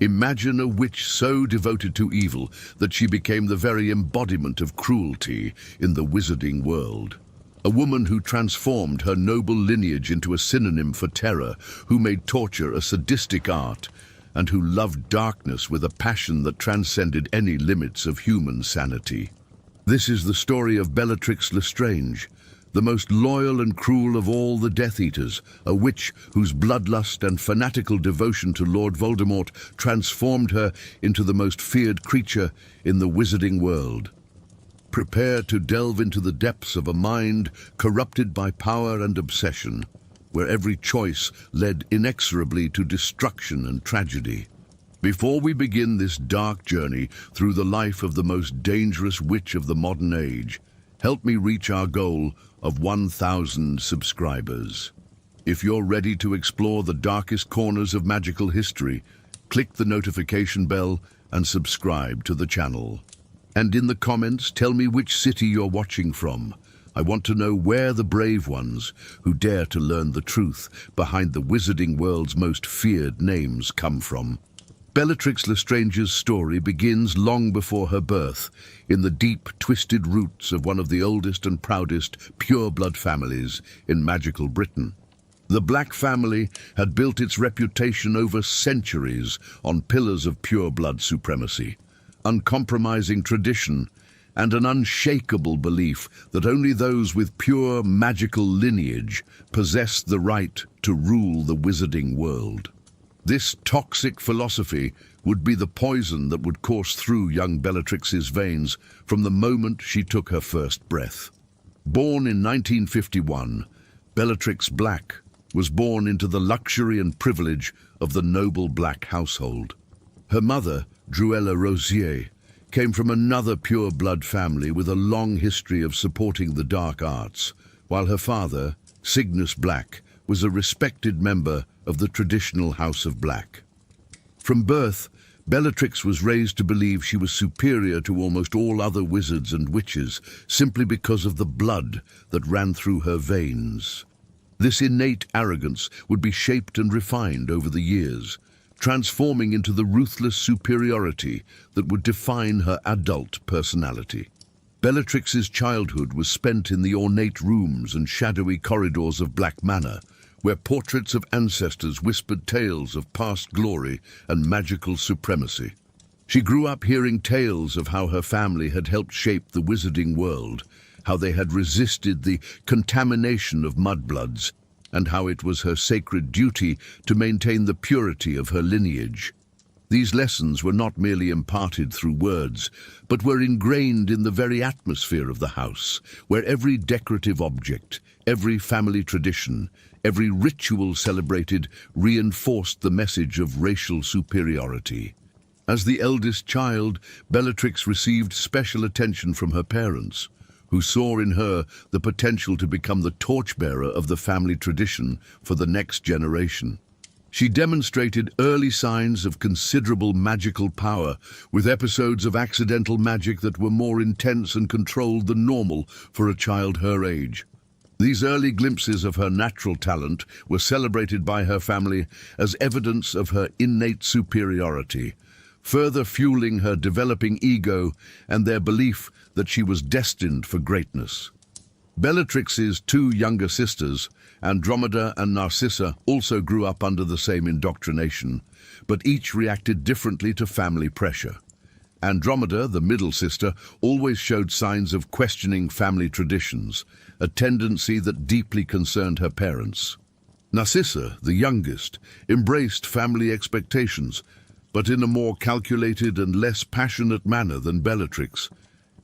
Imagine a witch so devoted to evil that she became the very embodiment of cruelty in the wizarding world. A woman who transformed her noble lineage into a synonym for terror, who made torture a sadistic art, and who loved darkness with a passion that transcended any limits of human sanity. This is the story of Bellatrix Lestrange, the most loyal and cruel of all the Death Eaters, a witch whose bloodlust and fanatical devotion to Lord Voldemort transformed her into the most feared creature in the wizarding world. Prepare to delve into the depths of a mind corrupted by power and obsession, where every choice led inexorably to destruction and tragedy. Before we begin this dark journey through the life of the most dangerous witch of the modern age, help me reach our goal of 1,000 subscribers. If you're ready to explore the darkest corners of magical history, click the notification bell and subscribe to the channel. And in the comments, tell me which city you're watching from. I want to know where the brave ones who dare to learn the truth behind the wizarding world's most feared names come from. Bellatrix Lestrange's story begins long before her birth, in the deep, twisted roots of one of the oldest and proudest pure-blood families in magical Britain. The Black family had built its reputation over centuries on pillars of pure-blood supremacy, uncompromising tradition, and an unshakable belief that only those with pure magical lineage possessed the right to rule the wizarding world. This toxic philosophy would be the poison that would course through young Bellatrix's veins from the moment she took her first breath. Born in 1951, Bellatrix Black was born into the luxury and privilege of the noble Black household. Her mother, Druella Rosier, came from another pure-blood family with a long history of supporting the dark arts, while her father, Sirius Black, was a respected member of the traditional House of Black. From birth, Bellatrix was raised to believe she was superior to almost all other wizards and witches simply because of the blood that ran through her veins. This innate arrogance would be shaped and refined over the years, transforming into the ruthless superiority that would define her adult personality. Bellatrix's childhood was spent in the ornate rooms and shadowy corridors of Black Manor, where portraits of ancestors whispered tales of past glory and magical supremacy. She grew up hearing tales of how her family had helped shape the wizarding world, how they had resisted the contamination of mudbloods, and how it was her sacred duty to maintain the purity of her lineage. These lessons were not merely imparted through words, but were ingrained in the very atmosphere of the house, where every decorative object, every family tradition, every ritual celebrated reinforced the message of racial superiority. As the eldest child, Bellatrix received special attention from her parents, who saw in her the potential to become the torchbearer of the family tradition for the next generation. She demonstrated early signs of considerable magical power, with episodes of accidental magic that were more intense and controlled than normal for a child her age. These early glimpses of her natural talent were celebrated by her family as evidence of her innate superiority, further fueling her developing ego and their belief that she was destined for greatness. Bellatrix's two younger sisters, Andromeda and Narcissa, also grew up under the same indoctrination, but each reacted differently to family pressure. Andromeda, the middle sister, always showed signs of questioning family traditions, a tendency that deeply concerned her parents. Narcissa, the youngest, embraced family expectations, but in a more calculated and less passionate manner than Bellatrix.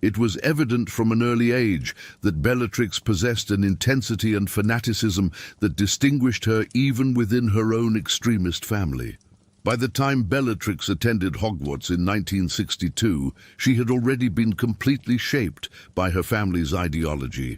It was evident from an early age that Bellatrix possessed an intensity and fanaticism that distinguished her even within her own extremist family. By the time Bellatrix attended Hogwarts in 1962, she had already been completely shaped by her family's ideology.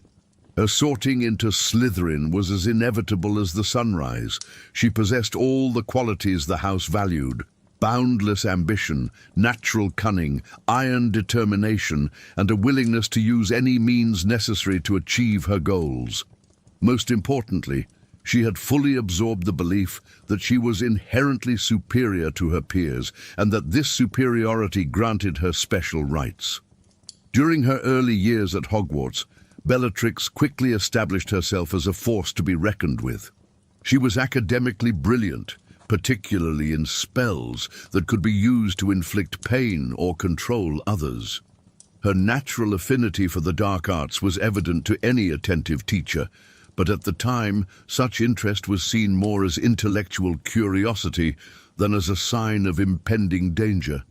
Her sorting into Slytherin was as inevitable as the sunrise. She possessed all the qualities the house valued: boundless ambition, natural cunning, iron determination, and a willingness to use any means necessary to achieve her goals. Most importantly, She had fully absorbed the belief that she was inherently superior to her peers and that this superiority granted her special rights. During her early years at Hogwarts, Bellatrix quickly established herself as a force to be reckoned with. She was academically brilliant, particularly in spells that could be used to inflict pain or control others. Her natural affinity for the dark arts was evident to any attentive teacher, but at the time, such interest was seen more as intellectual curiosity than as a sign of impending danger.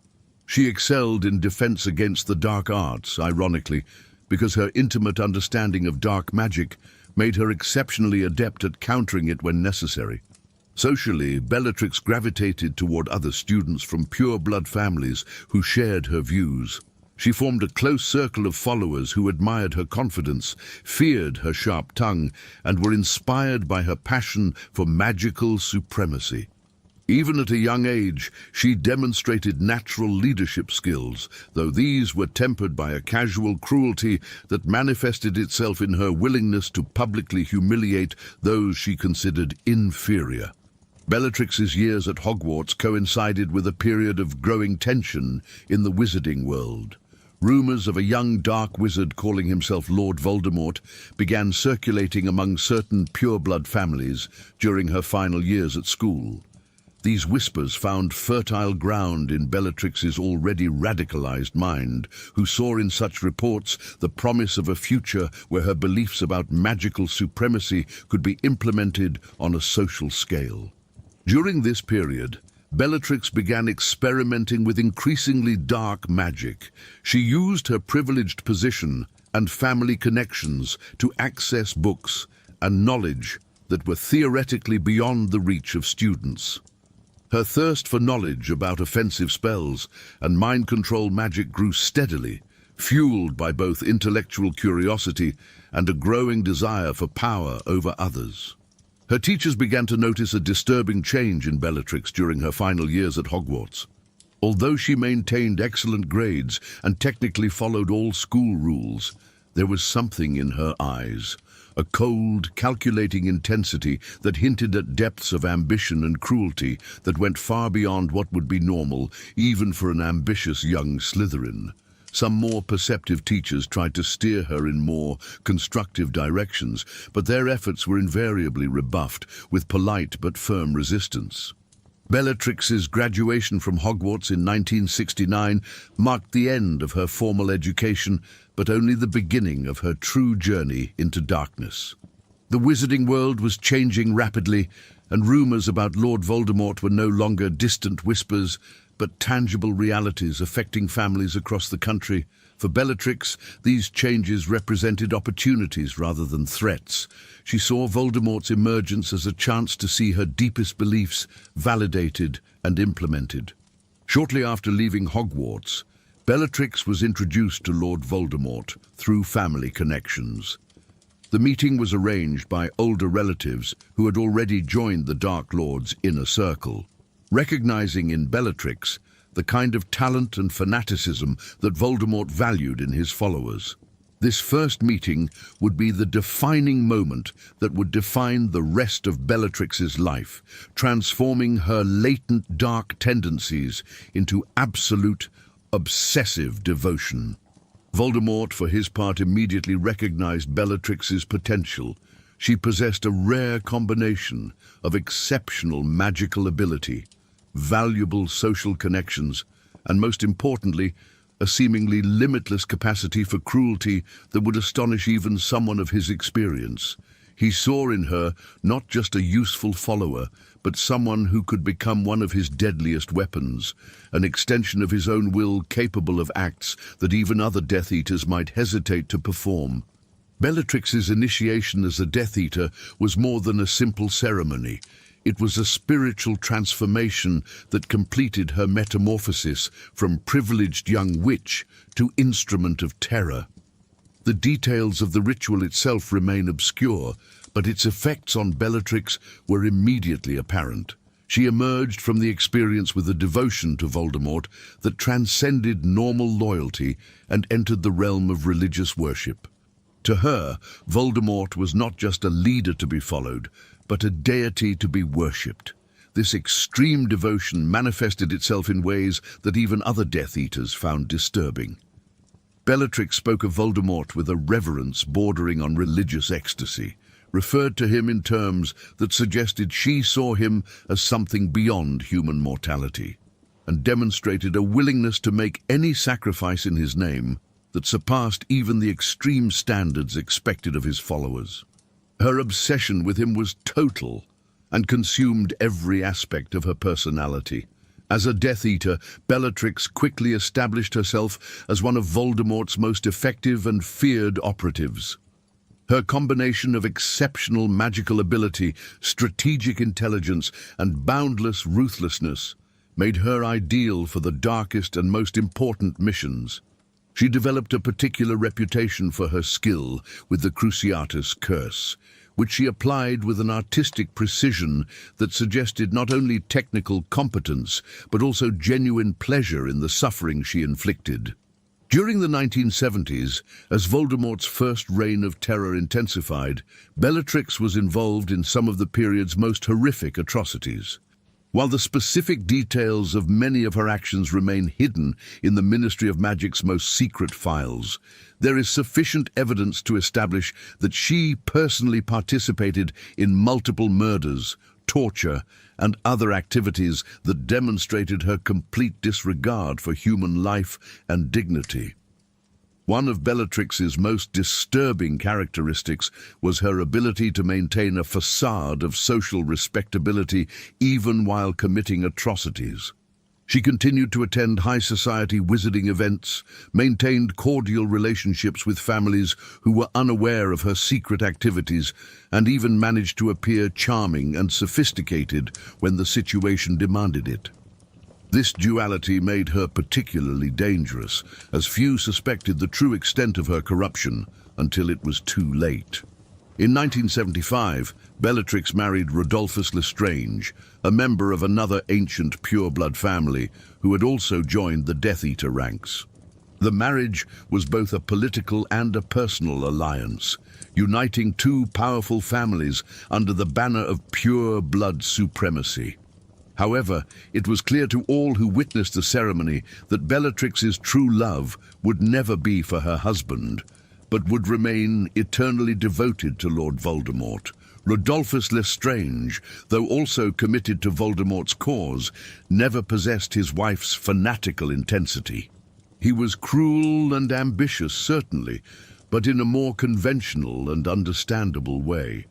She excelled in defense against the dark arts, ironically, because her intimate understanding of dark magic made her exceptionally adept at countering it when necessary. Socially, Bellatrix gravitated toward other students from pure-blood families who shared her views. She formed a close circle of followers who admired her confidence, feared her sharp tongue, and were inspired by her passion for magical supremacy. Even at a young age, she demonstrated natural leadership skills, though these were tempered by a casual cruelty that manifested itself in her willingness to publicly humiliate those she considered inferior. Bellatrix's years at Hogwarts coincided with a period of growing tension in the wizarding world. Rumors of a young dark wizard calling himself Lord Voldemort began circulating among certain pure-blood families during her final years at school. These whispers found fertile ground in Bellatrix's already radicalized mind, who saw in such reports the promise of a future where her beliefs about magical supremacy could be implemented on a social scale. During this period, Bellatrix began experimenting with increasingly dark magic. She used her privileged position and family connections to access books and knowledge that were theoretically beyond the reach of students. Her thirst for knowledge about offensive spells and mind control magic grew steadily, fueled by both intellectual curiosity and a growing desire for power over others. Her teachers began to notice a disturbing change in Bellatrix during her final years at Hogwarts. Although she maintained excellent grades and technically followed all school rules, there was something in her eyes, a cold, calculating intensity that hinted at depths of ambition and cruelty that went far beyond what would be normal, even for an ambitious young Slytherin. Some more perceptive teachers tried to steer her in more constructive directions, but their efforts were invariably rebuffed with polite but firm resistance. Bellatrix's graduation from Hogwarts in 1969 marked the end of her formal education, but only the beginning of her true journey into darkness. The wizarding world was changing rapidly, and rumors about Lord Voldemort were no longer distant whispers, but tangible realities affecting families across the country. For Bellatrix, these changes represented opportunities rather than threats. She saw Voldemort's emergence as a chance to see her deepest beliefs validated and implemented. Shortly after leaving Hogwarts, Bellatrix was introduced to Lord Voldemort through family connections. The meeting was arranged by older relatives who had already joined the Dark Lord's inner circle. Recognizing in Bellatrix the kind of talent and fanaticism that Voldemort valued in his followers. This first meeting would be the defining moment that would define the rest of Bellatrix's life, transforming her latent dark tendencies into absolute, obsessive devotion. Voldemort, for his part, immediately recognized Bellatrix's potential. She possessed a rare combination of exceptional magical ability, valuable social connections, and most importantly, a seemingly limitless capacity for cruelty that would astonish even someone of his experience. He saw in her not just a useful follower, but someone who could become one of his deadliest weapons, an extension of his own will capable of acts that even other Death Eaters might hesitate to perform. Bellatrix's initiation as a Death Eater was more than a simple ceremony. It was a spiritual transformation that completed her metamorphosis from privileged young witch to instrument of terror. The details of the ritual itself remain obscure, but its effects on Bellatrix were immediately apparent. She emerged from the experience with a devotion to Voldemort that transcended normal loyalty and entered the realm of religious worship. To her, Voldemort was not just a leader to be followed, but a deity to be worshipped. This extreme devotion manifested itself in ways that even other Death Eaters found disturbing. Bellatrix spoke of Voldemort with a reverence bordering on religious ecstasy, referred to him in terms that suggested she saw him as something beyond human mortality, and demonstrated a willingness to make any sacrifice in his name that surpassed even the extreme standards expected of his followers. Her obsession with him was total and consumed every aspect of her personality. As a Death Eater, Bellatrix quickly established herself as one of Voldemort's most effective and feared operatives. Her combination of exceptional magical ability, strategic intelligence, and boundless ruthlessness made her ideal for the darkest and most important missions. She developed a particular reputation for her skill with the Cruciatus Curse, which she applied with an artistic precision that suggested not only technical competence, but also genuine pleasure in the suffering she inflicted. During the 1970s, as Voldemort's first reign of terror intensified, Bellatrix was involved in some of the period's most horrific atrocities. While the specific details of many of her actions remain hidden in the Ministry of Magic's most secret files, there is sufficient evidence to establish that she personally participated in multiple murders, torture, and other activities that demonstrated her complete disregard for human life and dignity. One of Bellatrix's most disturbing characteristics was her ability to maintain a facade of social respectability even while committing atrocities. She continued to attend high society wizarding events, maintained cordial relationships with families who were unaware of her secret activities, and even managed to appear charming and sophisticated when the situation demanded it. This duality made her particularly dangerous, as few suspected the true extent of her corruption until it was too late. In 1975, Bellatrix married Rodolphus Lestrange, a member of another ancient pureblood family who had also joined the Death Eater ranks. The marriage was both a political and a personal alliance, uniting two powerful families under the banner of pure blood supremacy. However, it was clear to all who witnessed the ceremony that Bellatrix's true love would never be for her husband, but would remain eternally devoted to Lord Voldemort. Rodolphus Lestrange, though also committed to Voldemort's cause, never possessed his wife's fanatical intensity. He was cruel and ambitious, certainly, but in a more conventional and understandable way.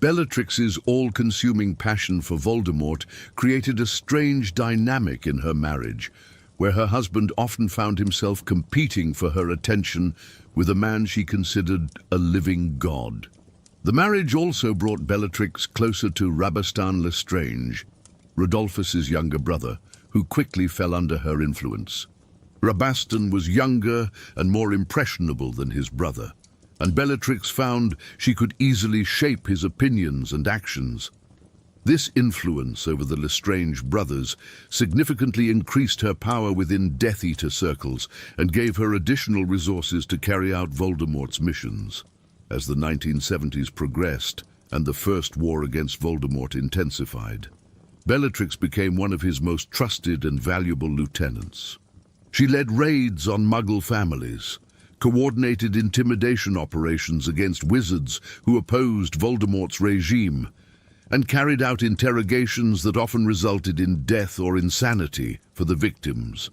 Bellatrix's all-consuming passion for Voldemort created a strange dynamic in her marriage, where her husband often found himself competing for her attention with a man she considered a living god. The marriage also brought Bellatrix closer to Rabastan Lestrange, Rodolphus's younger brother, who quickly fell under her influence. Rabastan was younger and more impressionable than his brother, and Bellatrix found she could easily shape his opinions and actions. This influence over the Lestrange brothers significantly increased her power within Death Eater circles and gave her additional resources to carry out Voldemort's missions. As the 1970s progressed and the First War against Voldemort intensified, Bellatrix became one of his most trusted and valuable lieutenants. She led raids on Muggle families, coordinated intimidation operations against wizards who opposed Voldemort's regime, and carried out interrogations that often resulted in death or insanity for the victims.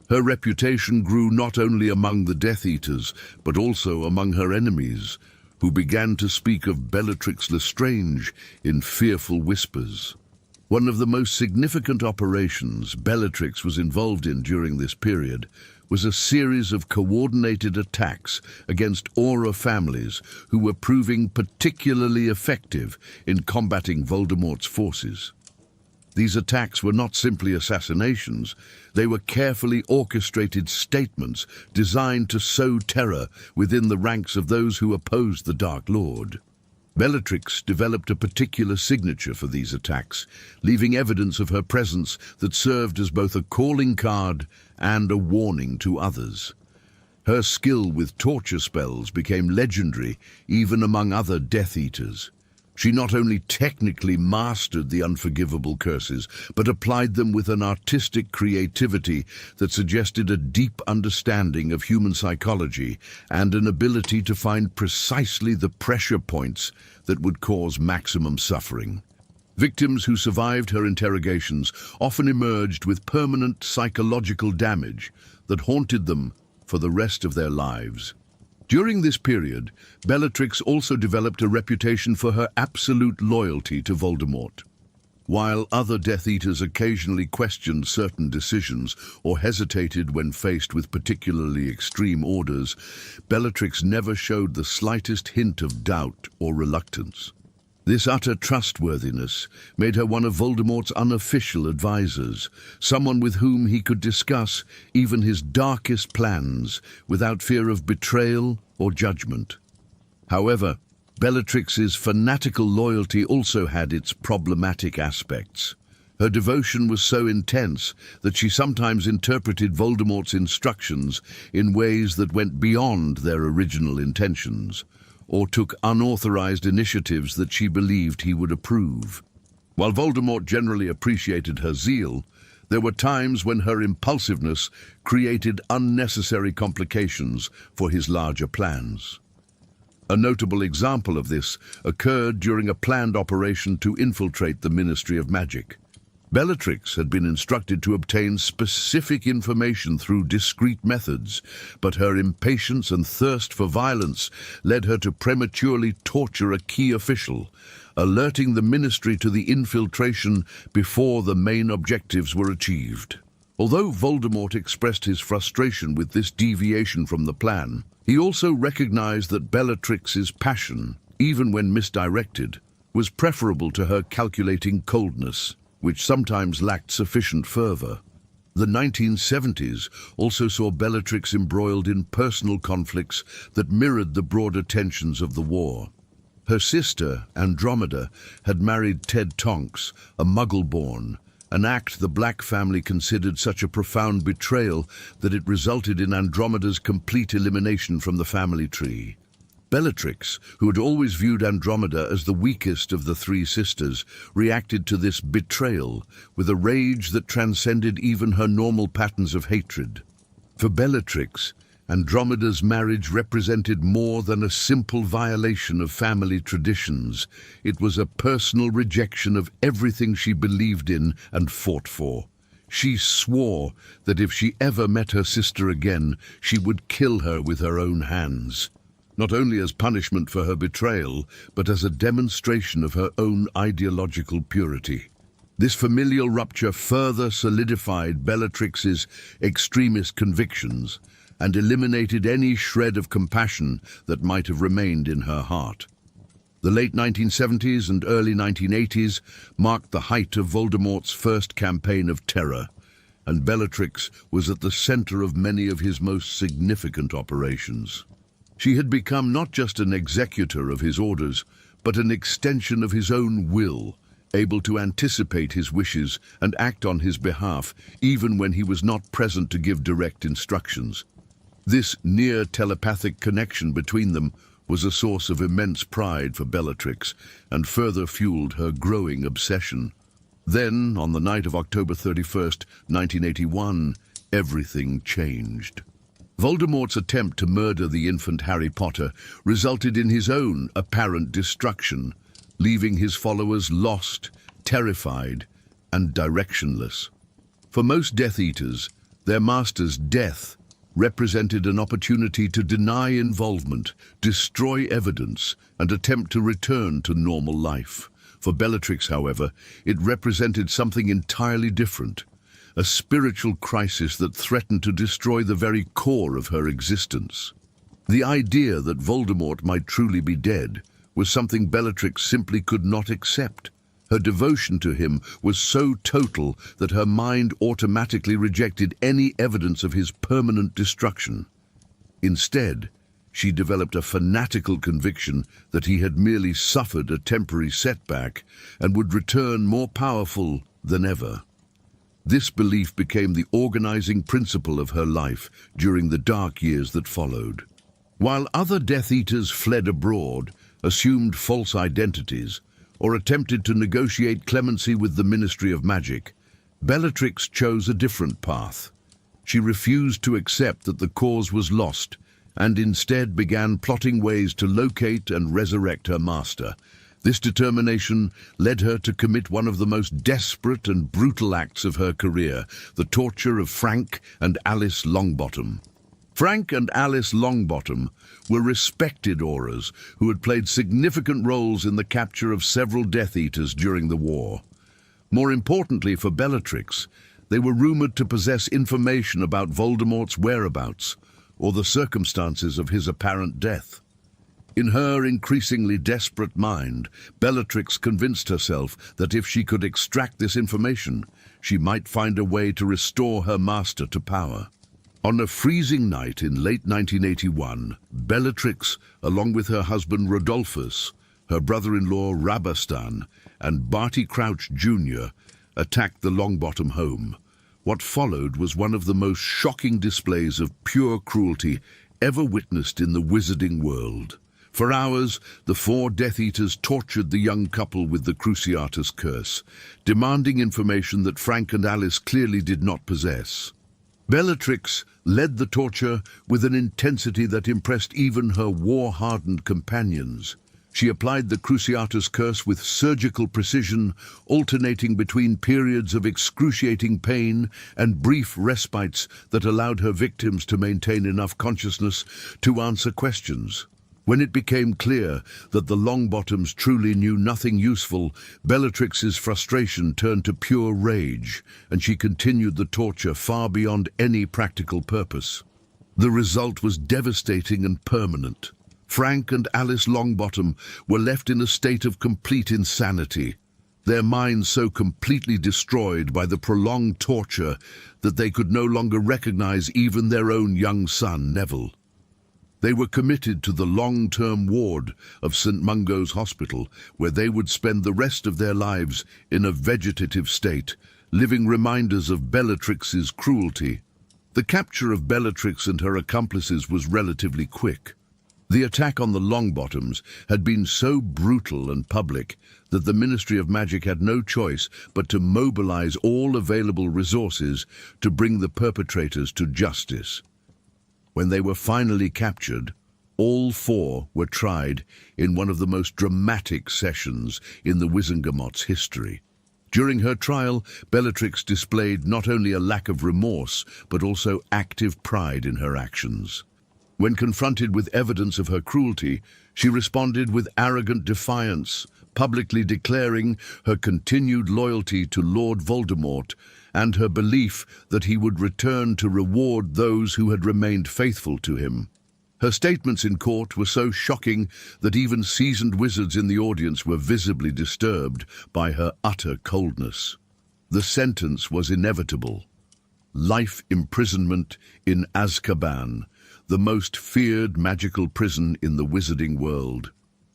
Her reputation grew not only among the Death Eaters, but also among her enemies, who began to speak of Bellatrix Lestrange in fearful whispers. One of the most significant operations Bellatrix was involved in during this period was a series of coordinated attacks against Aura families who were proving particularly effective in combating Voldemort's forces. These attacks were not simply assassinations, they were carefully orchestrated statements designed to sow terror within the ranks of those who opposed the Dark Lord. Bellatrix developed a particular signature for these attacks, leaving evidence of her presence that served as both a calling card and a warning to others. Her skill with torture spells became legendary even among other Death Eaters. She not only technically mastered the unforgivable curses, but applied them with an artistic creativity that suggested a deep understanding of human psychology and an ability to find precisely the pressure points that would cause maximum suffering. Victims who survived her interrogations often emerged with permanent psychological damage that haunted them for the rest of their lives. During this period, Bellatrix also developed a reputation for her absolute loyalty to Voldemort. While other Death Eaters occasionally questioned certain decisions or hesitated when faced with particularly extreme orders, Bellatrix never showed the slightest hint of doubt or reluctance. This utter trustworthiness made her one of Voldemort's unofficial advisors, someone with whom he could discuss even his darkest plans without fear of betrayal or judgment. However, Bellatrix's fanatical loyalty also had its problematic aspects. Her devotion was so intense that she sometimes interpreted Voldemort's instructions in ways that went beyond their original intentions, or took unauthorized initiatives that she believed he would approve. While Voldemort generally appreciated her zeal, there were times when her impulsiveness created unnecessary complications for his larger plans. A notable example of this occurred during a planned operation to infiltrate the Ministry of Magic. Bellatrix had been instructed to obtain specific information through discreet methods, but her impatience and thirst for violence led her to prematurely torture a key official, alerting the ministry to the infiltration before the main objectives were achieved. Although Voldemort expressed his frustration with this deviation from the plan, he also recognized that Bellatrix's passion, even when misdirected, was preferable to her calculating coldness, which sometimes lacked sufficient fervor. The 1970s also saw Bellatrix embroiled in personal conflicts that mirrored the broader tensions of the war. Her sister, Andromeda, had married Ted Tonks, a Muggle-born, an act the Black family considered such a profound betrayal that it resulted in Andromeda's complete elimination from the family tree. Bellatrix, who had always viewed Andromeda as the weakest of the three sisters, reacted to this betrayal with a rage that transcended even her normal patterns of hatred. For Bellatrix, Andromeda's marriage represented more than a simple violation of family traditions. It was a personal rejection of everything she believed in and fought for. She swore that if she ever met her sister again, she would kill her with her own hands, not only as punishment for her betrayal, but as a demonstration of her own ideological purity. This familial rupture further solidified Bellatrix's extremist convictions and eliminated any shred of compassion that might have remained in her heart. The late 1970s and early 1980s marked the height of Voldemort's first campaign of terror, and Bellatrix was at the center of many of his most significant operations. She had become not just an executor of his orders, but an extension of his own will, able to anticipate his wishes and act on his behalf, even when he was not present to give direct instructions. This near telepathic connection between them was a source of immense pride for Bellatrix and further fueled her growing obsession. Then, on the night of October 31st, 1981, everything changed. Voldemort's attempt to murder the infant Harry Potter resulted in his own apparent destruction, leaving his followers lost, terrified, and directionless. For most Death Eaters, their master's death represented an opportunity to deny involvement, destroy evidence, and attempt to return to normal life. For Bellatrix, however, it represented something entirely different, a spiritual crisis that threatened to destroy the very core of her existence. The idea that Voldemort might truly be dead was something Bellatrix simply could not accept. Her devotion to him was so total that her mind automatically rejected any evidence of his permanent destruction. Instead, she developed a fanatical conviction that he had merely suffered a temporary setback and would return more powerful than ever. This belief became the organizing principle of her life during the dark years that followed. While other Death Eaters fled abroad, assumed false identities, or attempted to negotiate clemency with the Ministry of Magic, Bellatrix chose a different path. She refused to accept that the cause was lost, and instead began plotting ways to locate and resurrect her master. This determination led her to commit one of the most desperate and brutal acts of her career, the torture of Frank and Alice Longbottom. Frank and Alice Longbottom were respected Aurors who had played significant roles in the capture of several Death Eaters during the war. More importantly for Bellatrix, they were rumored to possess information about Voldemort's whereabouts or the circumstances of his apparent death. In her increasingly desperate mind, Bellatrix convinced herself that if she could extract this information, she might find a way to restore her master to power. On a freezing night in late 1981, Bellatrix, along with her husband Rodolphus, her brother-in-law Rabastan, and Barty Crouch Jr., attacked the Longbottom home. What followed was one of the most shocking displays of pure cruelty ever witnessed in the wizarding world. For hours, the 4 Death Eaters tortured the young couple with the Cruciatus Curse, demanding information that Frank and Alice clearly did not possess. Bellatrix led the torture with an intensity that impressed even her war-hardened companions. She applied the Cruciatus Curse with surgical precision, alternating between periods of excruciating pain and brief respites that allowed her victims to maintain enough consciousness to answer questions. When it became clear that the Longbottoms truly knew nothing useful, Bellatrix's frustration turned to pure rage, and she continued the torture far beyond any practical purpose. The result was devastating and permanent. Frank and Alice Longbottom were left in a state of complete insanity, their minds so completely destroyed by the prolonged torture that they could no longer recognize even their own young son, Neville. They were committed to the long-term ward of St. Mungo's Hospital, where they would spend the rest of their lives in a vegetative state, living reminders of Bellatrix's cruelty. The capture of Bellatrix and her accomplices was relatively quick. The attack on the Longbottoms had been so brutal and public that the Ministry of Magic had no choice but to mobilize all available resources to bring the perpetrators to justice. When they were finally captured, all 4 were tried in one of the most dramatic sessions in the Wizengamot's history. During her trial, Bellatrix displayed not only a lack of remorse, but also active pride in her actions. When confronted with evidence of her cruelty, she responded with arrogant defiance, publicly declaring her continued loyalty to Lord Voldemort and her belief that he would return to reward those who had remained faithful to him. Her statements in court were so shocking that even seasoned wizards in the audience were visibly disturbed by her utter coldness. The sentence was inevitable: life imprisonment in Azkaban, the most feared magical prison in the wizarding world.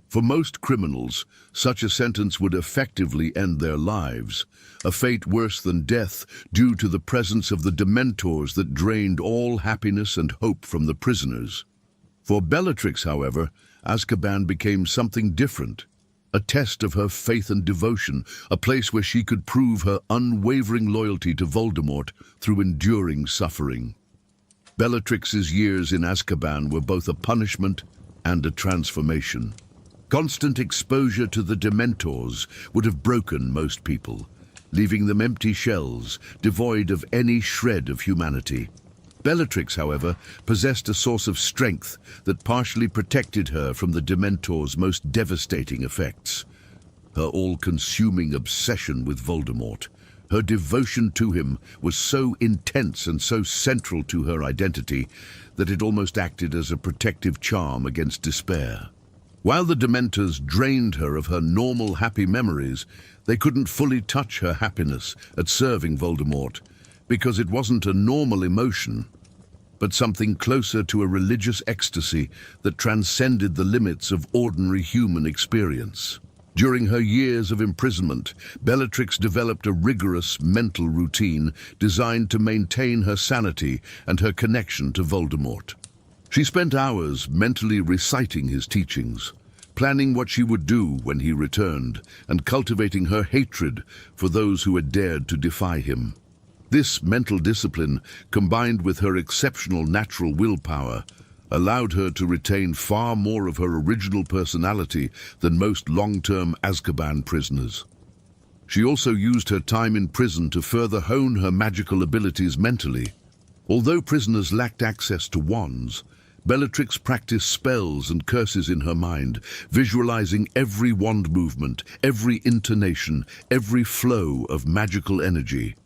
For most criminals, such a sentence would effectively end their lives, a fate worse than death due to the presence of the Dementors that drained all happiness and hope from the prisoners. For Bellatrix, however, Azkaban became something different, a test of her faith and devotion, a place where she could prove her unwavering loyalty to Voldemort through enduring suffering. Bellatrix's years in Azkaban were both a punishment and a transformation. Constant exposure to the Dementors would have broken most people, leaving them empty shells, devoid of any shred of humanity. Bellatrix, however, possessed a source of strength that partially protected her from the Dementors' most devastating effects. Her all-consuming obsession with Voldemort, her devotion to him, was so intense and so central to her identity that it almost acted as a protective charm against despair. While the Dementors drained her of her normal happy memories, they couldn't fully touch her happiness at serving Voldemort, because it wasn't a normal emotion, but something closer to a religious ecstasy that transcended the limits of ordinary human experience. During her years of imprisonment, Bellatrix developed a rigorous mental routine designed to maintain her sanity and her connection to Voldemort. She spent hours mentally reciting his teachings, planning what she would do when he returned, and cultivating her hatred for those who had dared to defy him. This mental discipline, combined with her exceptional natural willpower, allowed her to retain far more of her original personality than most long-term Azkaban prisoners. She also used her time in prison to further hone her magical abilities mentally. Although prisoners lacked access to wands, Bellatrix practiced spells and curses in her mind, visualizing every wand movement, every intonation, every flow of magical energy.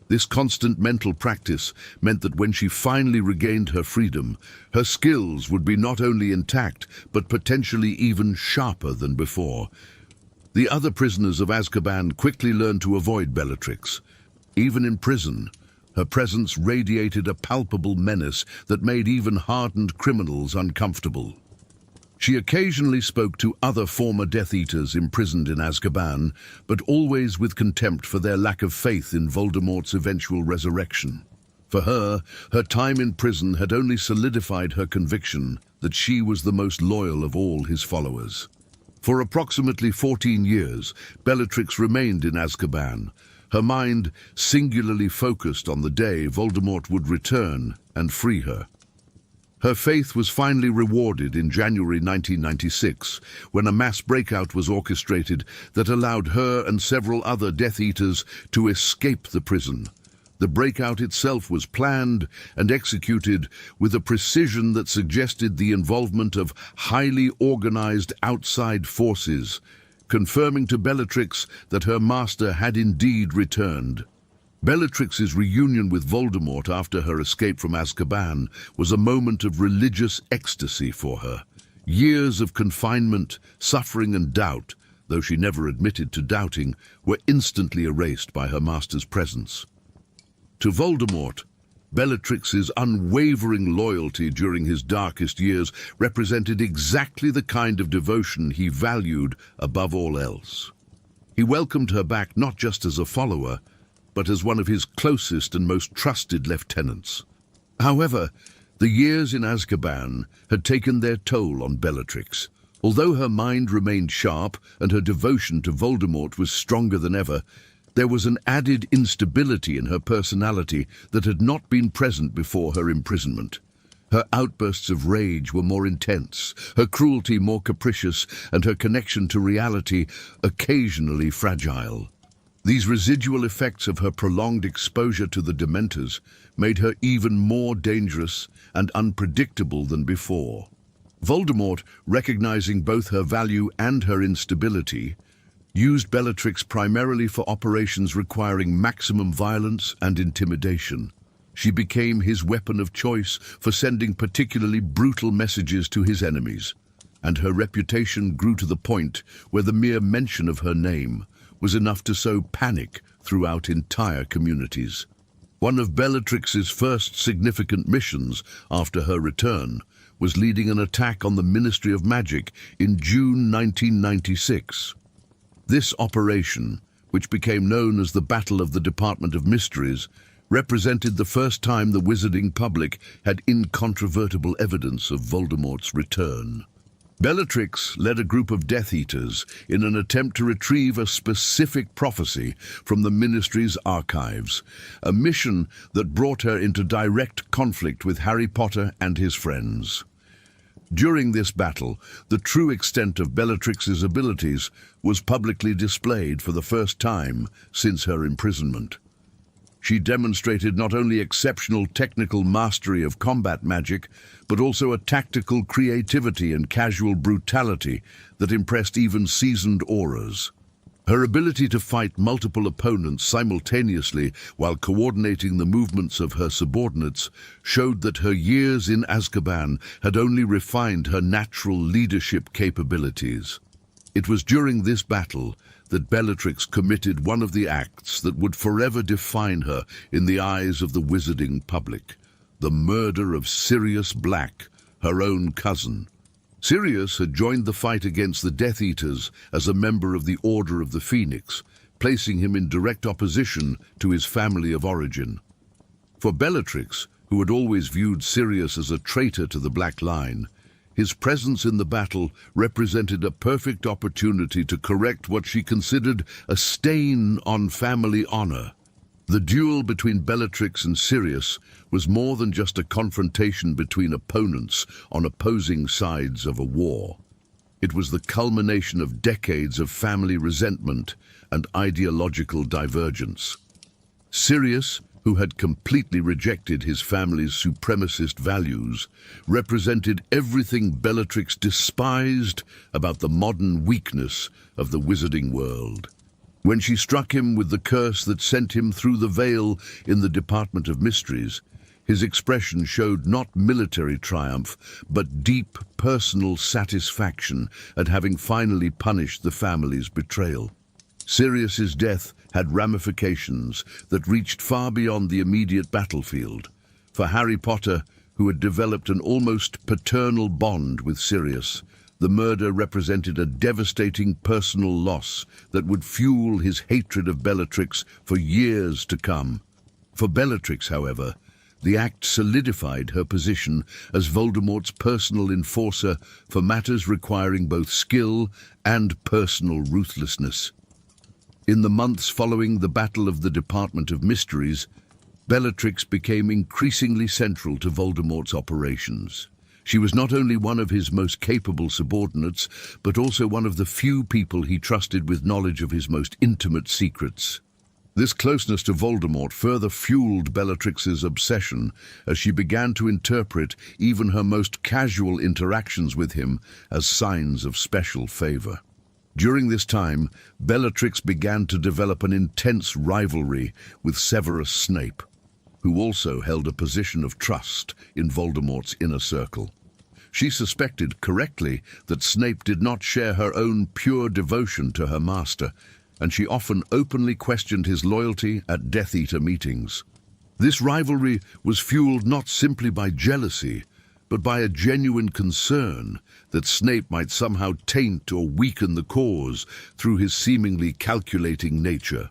This constant mental practice meant that when she finally regained her freedom, her skills would be not only intact, but potentially even sharper than before. The other prisoners of Azkaban quickly learned to avoid Bellatrix. Even in prison, her presence radiated a palpable menace that made even hardened criminals uncomfortable. She occasionally spoke to other former Death Eaters imprisoned in Azkaban, but always with contempt for their lack of faith in Voldemort's eventual resurrection. For her, her time in prison had only solidified her conviction that she was the most loyal of all his followers. For approximately 14 years, Bellatrix remained in Azkaban, her mind singularly focused on the day Voldemort would return and free her. Her faith was finally rewarded in January 1996, when a mass breakout was orchestrated that allowed her and several other Death Eaters to escape the prison. The breakout itself was planned and executed with a precision that suggested the involvement of highly organized outside forces, confirming to Bellatrix that her master had indeed returned. Bellatrix's reunion with Voldemort after her escape from Azkaban was a moment of religious ecstasy for her. Years of confinement, suffering and doubt, though she never admitted to doubting, were instantly erased by her master's presence. To Voldemort, Bellatrix's unwavering loyalty during his darkest years represented exactly the kind of devotion he valued above all else. He welcomed her back not just as a follower, but as one of his closest and most trusted lieutenants. However, the years in Azkaban had taken their toll on Bellatrix. Although her mind remained sharp and her devotion to Voldemort was stronger than ever, there was an added instability in her personality that had not been present before her imprisonment. Her outbursts of rage were more intense, her cruelty more capricious, and her connection to reality occasionally fragile. These residual effects of her prolonged exposure to the Dementors made her even more dangerous and unpredictable than before. Voldemort, recognizing both her value and her instability, used Bellatrix primarily for operations requiring maximum violence and intimidation. She became his weapon of choice for sending particularly brutal messages to his enemies, and her reputation grew to the point where the mere mention of her name was enough to sow panic throughout entire communities. One of Bellatrix's first significant missions after her return was leading an attack on the Ministry of Magic in June 1996. This operation, which became known as the Battle of the Department of Mysteries, represented the first time the wizarding public had incontrovertible evidence of Voldemort's return. Bellatrix led a group of Death Eaters in an attempt to retrieve a specific prophecy from the Ministry's archives, a mission that brought her into direct conflict with Harry Potter and his friends. During this battle, the true extent of Bellatrix's abilities was publicly displayed for the first time since her imprisonment. She demonstrated not only exceptional technical mastery of combat magic, but also a tactical creativity and casual brutality that impressed even seasoned aurors. Her ability to fight multiple opponents simultaneously while coordinating the movements of her subordinates showed that her years in Azkaban had only refined her natural leadership capabilities. It was during this battle that Bellatrix committed one of the acts that would forever define her in the eyes of the wizarding public: the murder of Sirius Black, her own cousin. Sirius had joined the fight against the Death Eaters as a member of the Order of the Phoenix, placing him in direct opposition to his family of origin. For Bellatrix, who had always viewed Sirius as a traitor to the Black Line, His presence in the battle represented a perfect opportunity to correct what she considered a stain on family honor. The duel between Bellatrix and Sirius was more than just a confrontation between opponents on opposing sides of a war. It was the culmination of decades of family resentment and ideological divergence. Sirius, who had completely rejected his family's supremacist values, represented everything Bellatrix despised about the modern weakness of the wizarding world. When she struck him with the curse that sent him through the veil in the Department of Mysteries, his expression showed not military triumph, but deep personal satisfaction at having finally punished the family's betrayal. Sirius's death had ramifications that reached far beyond the immediate battlefield. For Harry Potter, who had developed an almost paternal bond with Sirius, the murder represented a devastating personal loss that would fuel his hatred of Bellatrix for years to come. For Bellatrix, however, the act solidified her position as Voldemort's personal enforcer for matters requiring both skill and personal ruthlessness. In the months following the Battle of the Department of Mysteries, Bellatrix became increasingly central to Voldemort's operations. She was not only one of his most capable subordinates, but also one of the few people he trusted with knowledge of his most intimate secrets. This closeness to Voldemort further fueled Bellatrix's obsession as she began to interpret even her most casual interactions with him as signs of special favor. During this time, Bellatrix began to develop an intense rivalry with Severus Snape, who also held a position of trust in Voldemort's inner circle. She suspected correctly that Snape did not share her own pure devotion to her master, and she often openly questioned his loyalty at Death Eater meetings. This rivalry was fueled not simply by jealousy, but by a genuine concern that Snape might somehow taint or weaken the cause through his seemingly calculating nature.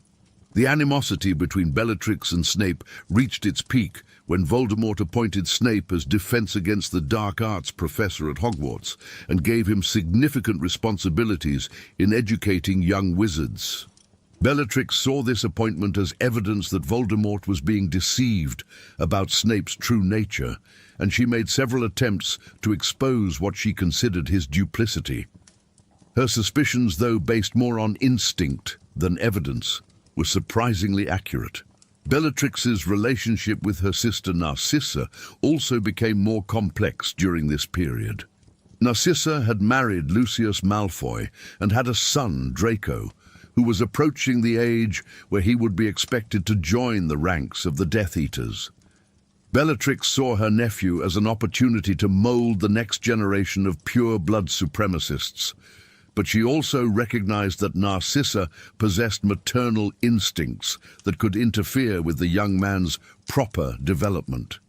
The animosity between Bellatrix and Snape reached its peak when Voldemort appointed Snape as Defense Against the Dark Arts professor at Hogwarts and gave him significant responsibilities in educating young wizards. Bellatrix saw this appointment as evidence that Voldemort was being deceived about Snape's true nature, and she made several attempts to expose what she considered his duplicity. Her suspicions, though based more on instinct than evidence, were surprisingly accurate. Bellatrix's relationship with her sister Narcissa also became more complex during this period. Narcissa had married Lucius Malfoy and had a son, Draco, who was approaching the age where he would be expected to join the ranks of the Death Eaters. Bellatrix saw her nephew as an opportunity to mold the next generation of pure-blood supremacists, but she also recognized that Narcissa possessed maternal instincts that could interfere with the young man's proper development.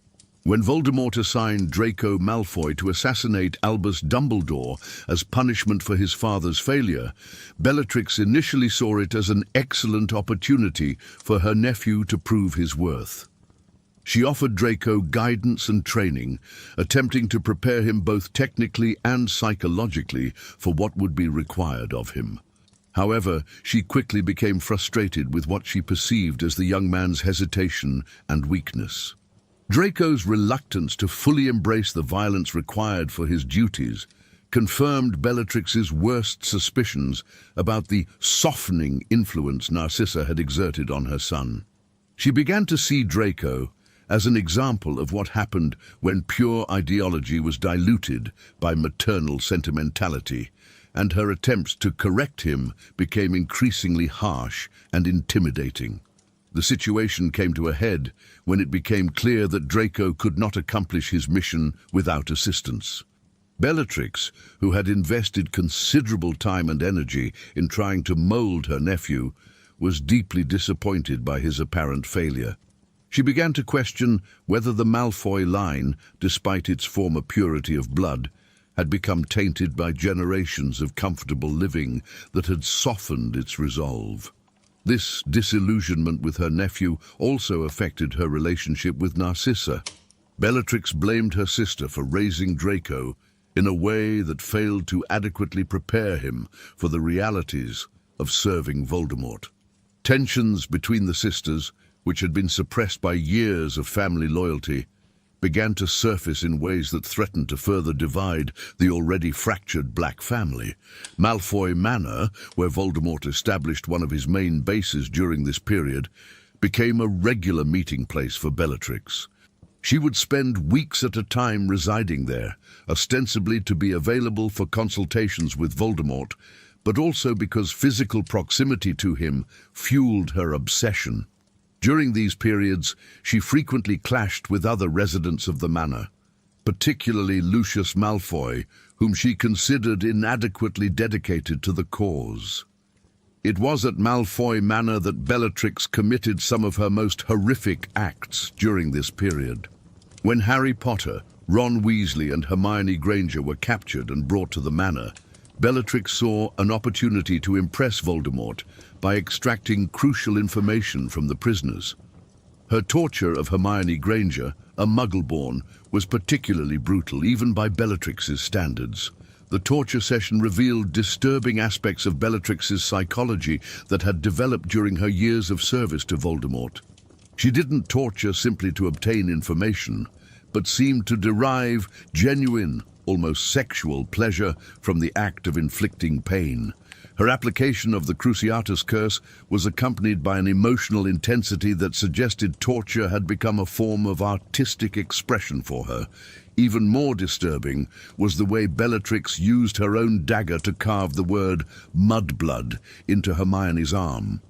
When Voldemort assigned Draco Malfoy to assassinate Albus Dumbledore as punishment for his father's failure, Bellatrix initially saw it as an excellent opportunity for her nephew to prove his worth. She offered Draco guidance and training, attempting to prepare him both technically and psychologically for what would be required of him. However, she quickly became frustrated with what she perceived as the young man's hesitation and weakness. Draco's reluctance to fully embrace the violence required for his duties confirmed Bellatrix's worst suspicions about the softening influence Narcissa had exerted on her son. She began to see Draco as an example of what happened when pure ideology was diluted by maternal sentimentality, and her attempts to correct him became increasingly harsh and intimidating. The situation came to a head when it became clear that Draco could not accomplish his mission without assistance. Bellatrix, who had invested considerable time and energy in trying to mold her nephew, was deeply disappointed by his apparent failure. She began to question whether the Malfoy line, despite its former purity of blood, had become tainted by generations of comfortable living that had softened its resolve. This disillusionment with her nephew also affected her relationship with Narcissa. Bellatrix blamed her sister for raising Draco in a way that failed to adequately prepare him for the realities of serving Voldemort. Tensions between the sisters, which had been suppressed by years of family loyalty, began to surface in ways that threatened to further divide the already fractured Black family. Malfoy Manor, where Voldemort established one of his main bases during this period, became a regular meeting place for Bellatrix. She would spend weeks at a time residing there, ostensibly to be available for consultations with Voldemort, but also because physical proximity to him fueled her obsession. During these periods, she frequently clashed with other residents of the manor, particularly Lucius Malfoy, whom she considered inadequately dedicated to the cause. It was at Malfoy Manor that Bellatrix committed some of her most horrific acts during this period. When Harry Potter, Ron Weasley and Hermione Granger were captured and brought to the manor, Bellatrix saw an opportunity to impress Voldemort by extracting crucial information from the prisoners. Her torture of Hermione Granger, a Muggle-born, was particularly brutal, even by Bellatrix's standards. The torture session revealed disturbing aspects of Bellatrix's psychology that had developed during her years of service to Voldemort. She didn't torture simply to obtain information, but seemed to derive genuine, almost sexual pleasure from the act of inflicting pain. Her application of the Cruciatus Curse was accompanied by an emotional intensity that suggested torture had become a form of artistic expression for her. Even more disturbing was the way Bellatrix used her own dagger to carve the word mudblood into Hermione's arm.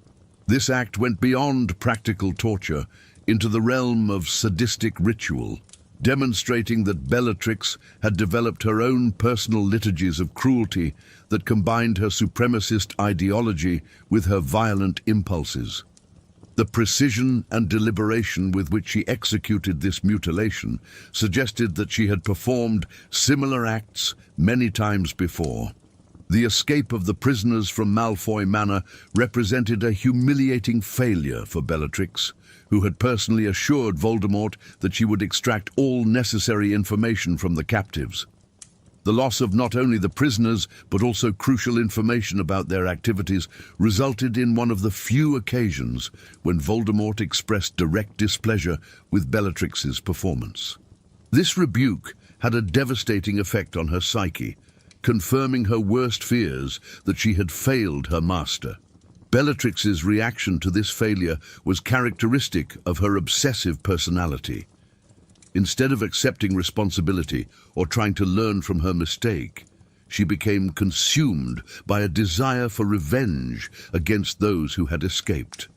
This act went beyond practical torture into the realm of sadistic ritual, demonstrating that Bellatrix had developed her own personal liturgies of cruelty that combined her supremacist ideology with her violent impulses. The precision and deliberation with which she executed this mutilation suggested that she had performed similar acts many times before. The escape of the prisoners from Malfoy Manor represented a humiliating failure for Bellatrix, who had personally assured Voldemort that she would extract all necessary information from the captives. The loss of not only the prisoners, but also crucial information about their activities resulted in one of the few occasions when Voldemort expressed direct displeasure with Bellatrix's performance. This rebuke had a devastating effect on her psyche, confirming her worst fears that she had failed her master. Bellatrix's reaction to this failure was characteristic of her obsessive personality. Instead of accepting responsibility or trying to learn from her mistake, she became consumed by a desire for revenge against those who had escaped.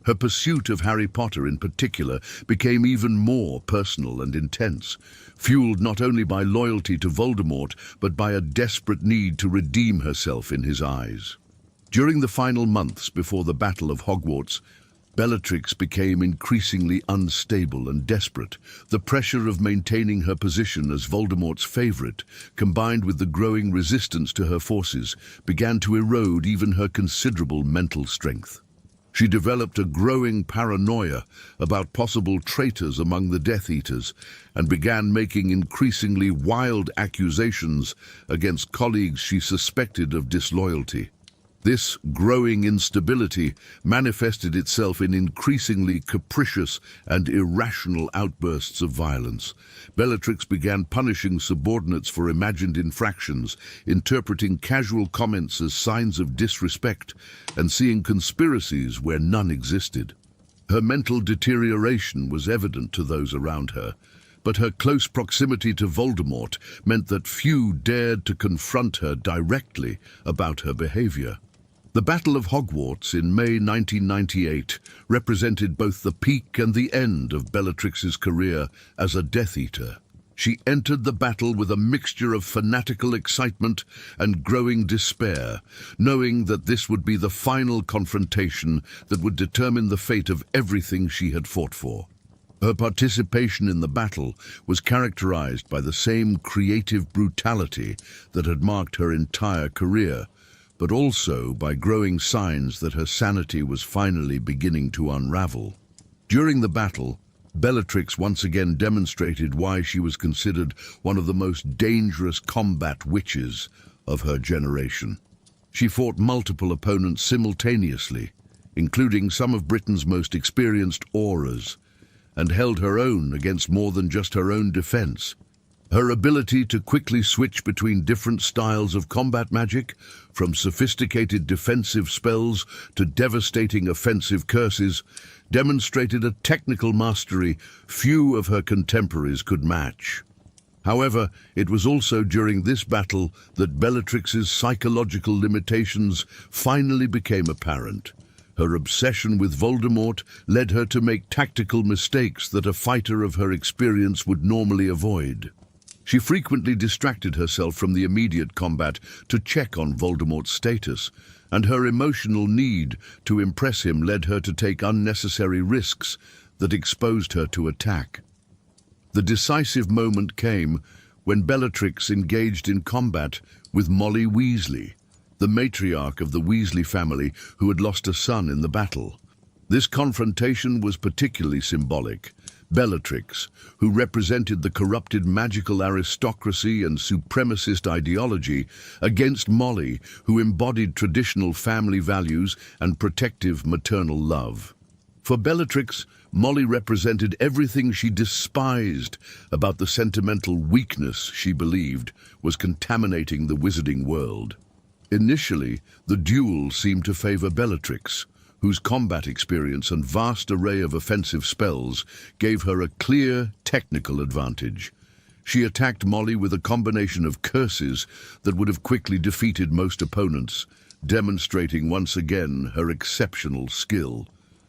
Her pursuit of Harry Potter in particular became even more personal and intense, fueled not only by loyalty to Voldemort, but by a desperate need to redeem herself in his eyes. During the final months before the Battle of Hogwarts, Bellatrix became increasingly unstable and desperate. The pressure of maintaining her position as Voldemort's favorite, combined with the growing resistance to her forces, began to erode even her considerable mental strength. She developed a growing paranoia about possible traitors among the Death Eaters and began making increasingly wild accusations against colleagues she suspected of disloyalty. This growing instability manifested itself in increasingly capricious and irrational outbursts of violence. Bellatrix began punishing subordinates for imagined infractions, interpreting casual comments as signs of disrespect, and seeing conspiracies where none existed. Her mental deterioration was evident to those around her, but her close proximity to Voldemort meant that few dared to confront her directly about her behavior. The Battle of Hogwarts in May 1998 represented both the peak and the end of Bellatrix's career as a Death Eater. She entered the battle with a mixture of fanatical excitement and growing despair, knowing that this would be the final confrontation that would determine the fate of everything she had fought for. Her participation in the battle was characterized by the same creative brutality that had marked her entire career, but also by growing signs that her sanity was finally beginning to unravel. During the battle, Bellatrix once again demonstrated why she was considered one of the most dangerous combat witches of her generation. She fought multiple opponents simultaneously, including some of Britain's most experienced aurors, and held her own against more than just her own defense. Her ability to quickly switch between different styles of combat magic, from sophisticated defensive spells to devastating offensive curses, demonstrated a technical mastery few of her contemporaries could match. However, it was also during this battle that Bellatrix's psychological limitations finally became apparent. Her obsession with Voldemort led her to make tactical mistakes that a fighter of her experience would normally avoid. She frequently distracted herself from the immediate combat to check on Voldemort's status, and her emotional need to impress him led her to take unnecessary risks that exposed her to attack. The decisive moment came when Bellatrix engaged in combat with Molly Weasley, the matriarch of the Weasley family who had lost a son in the battle. This confrontation was particularly symbolic. Bellatrix, who represented the corrupted magical aristocracy and supremacist ideology, against Molly, who embodied traditional family values and protective maternal love. For Bellatrix, Molly represented everything she despised about the sentimental weakness she believed was contaminating the wizarding world. Initially, the duel seemed to favor Bellatrix, whose combat experience and vast array of offensive spells gave her a clear technical advantage. She attacked Molly with a combination of curses that would have quickly defeated most opponents, demonstrating once again her exceptional skill.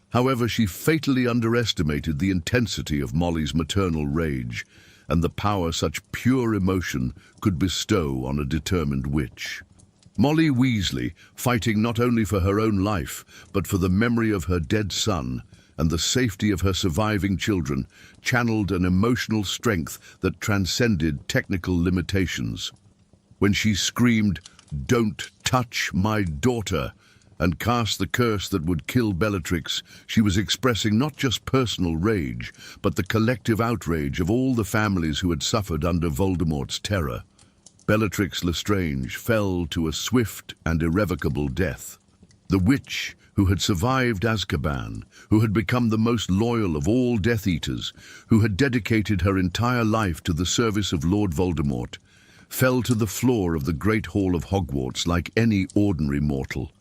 However, she fatally underestimated the intensity of Molly's maternal rage and the power such pure emotion could bestow on a determined witch. Molly Weasley, fighting not only for her own life, but for the memory of her dead son and the safety of her surviving children, channeled an emotional strength that transcended technical limitations. When she screamed, "Don't touch my daughter," and cast the curse that would kill Bellatrix, she was expressing not just personal rage, but the collective outrage of all the families who had suffered under Voldemort's terror. Bellatrix Lestrange fell to a swift and irrevocable death. The witch who had survived Azkaban, who had become the most loyal of all Death Eaters, who had dedicated her entire life to the service of Lord Voldemort, fell to the floor of the Great Hall of Hogwarts like any ordinary mortal.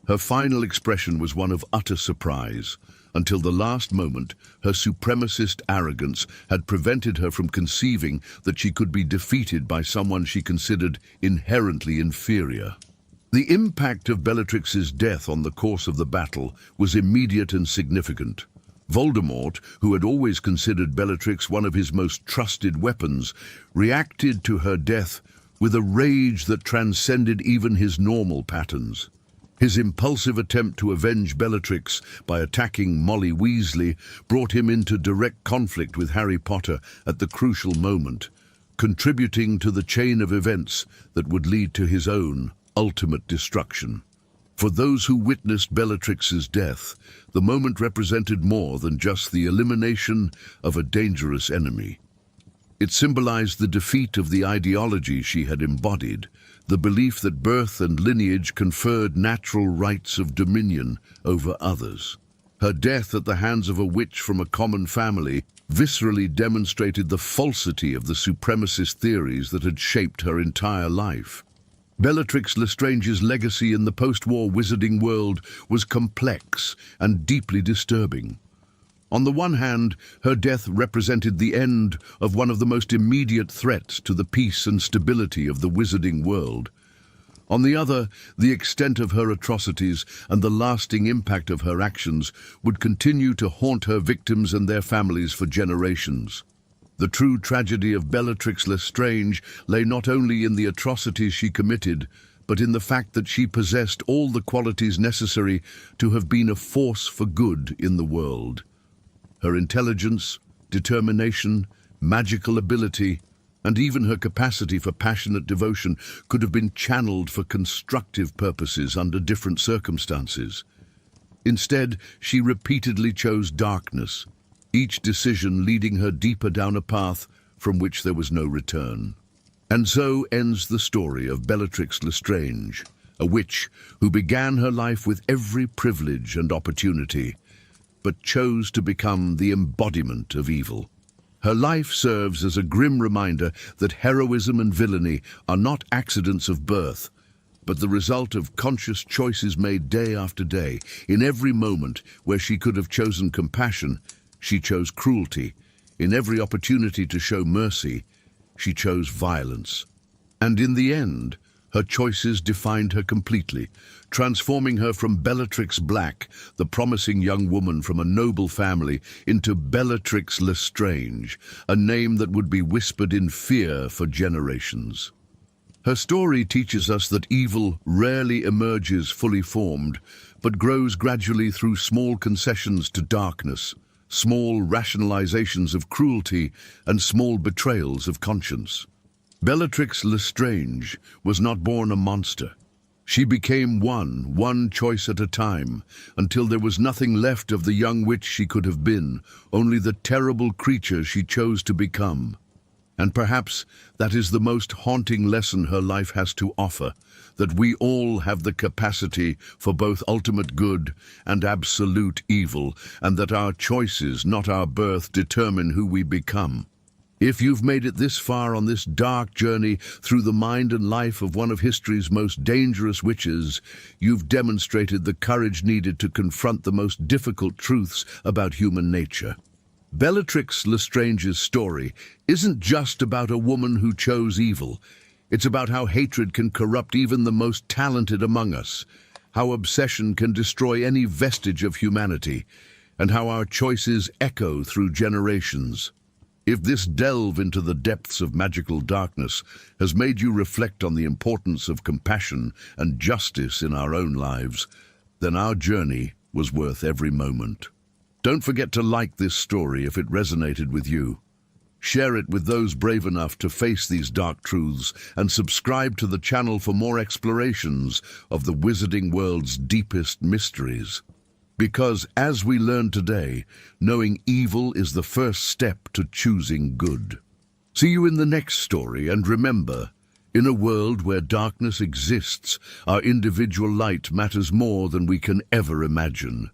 Her final expression was one of utter surprise. Until the last moment, her supremacist arrogance had prevented her from conceiving that she could be defeated by someone she considered inherently inferior. The impact of Bellatrix's death on the course of the battle was immediate and significant. Voldemort, who had always considered Bellatrix one of his most trusted weapons, reacted to her death with a rage that transcended even his normal patterns. His impulsive attempt to avenge Bellatrix by attacking Molly Weasley brought him into direct conflict with Harry Potter at the crucial moment, contributing to the chain of events that would lead to his own ultimate destruction. For those who witnessed Bellatrix's death, the moment represented more than just the elimination of a dangerous enemy. It symbolized the defeat of the ideology she had embodied, the belief that birth and lineage conferred natural rights of dominion over others. Her death at the hands of a witch from a common family viscerally demonstrated the falsity of the supremacist theories that had shaped her entire life. Bellatrix Lestrange's legacy in the post-war wizarding world was complex and deeply disturbing. On the one hand, her death represented the end of one of the most immediate threats to the peace and stability of the wizarding world. On the other, the extent of her atrocities and the lasting impact of her actions would continue to haunt her victims and their families for generations. The true tragedy of Bellatrix Lestrange lay not only in the atrocities she committed, but in the fact that she possessed all the qualities necessary to have been a force for good in the world. Her intelligence, determination, magical ability, and even her capacity for passionate devotion could have been channeled for constructive purposes under different circumstances. Instead, she repeatedly chose darkness, each decision leading her deeper down a path from which there was no return. And so ends the story of Bellatrix Lestrange, a witch who began her life with every privilege and opportunity, but chose to become the embodiment of evil. Her life serves as a grim reminder that heroism and villainy are not accidents of birth, but the result of conscious choices made day after day. In every moment where she could have chosen compassion, she chose cruelty. In every opportunity to show mercy, she chose violence. And in the end, her choices defined her completely, transforming her from Bellatrix Black, the promising young woman from a noble family, into Bellatrix Lestrange, a name that would be whispered in fear for generations. Her story teaches us that evil rarely emerges fully formed, but grows gradually through small concessions to darkness, small rationalizations of cruelty, and small betrayals of conscience. Bellatrix Lestrange was not born a monster. She became one choice at a time, until there was nothing left of the young witch she could have been, only the terrible creature she chose to become. And perhaps that is the most haunting lesson her life has to offer, that we all have the capacity for both ultimate good and absolute evil, and that our choices, not our birth, determine who we become. If you've made it this far on this dark journey through the mind and life of one of history's most dangerous witches, you've demonstrated the courage needed to confront the most difficult truths about human nature. Bellatrix Lestrange's story isn't just about a woman who chose evil. It's about how hatred can corrupt even the most talented among us, how obsession can destroy any vestige of humanity, and how our choices echo through generations. If this delve into the depths of magical darkness has made you reflect on the importance of compassion and justice in our own lives, then our journey was worth every moment. Don't forget to like this story if it resonated with you. Share it with those brave enough to face these dark truths, and subscribe to the channel for more explorations of the wizarding world's deepest mysteries. Because, as we learned today, knowing evil is the first step to choosing good. See you in the next story, and remember, in a world where darkness exists, our individual light matters more than we can ever imagine.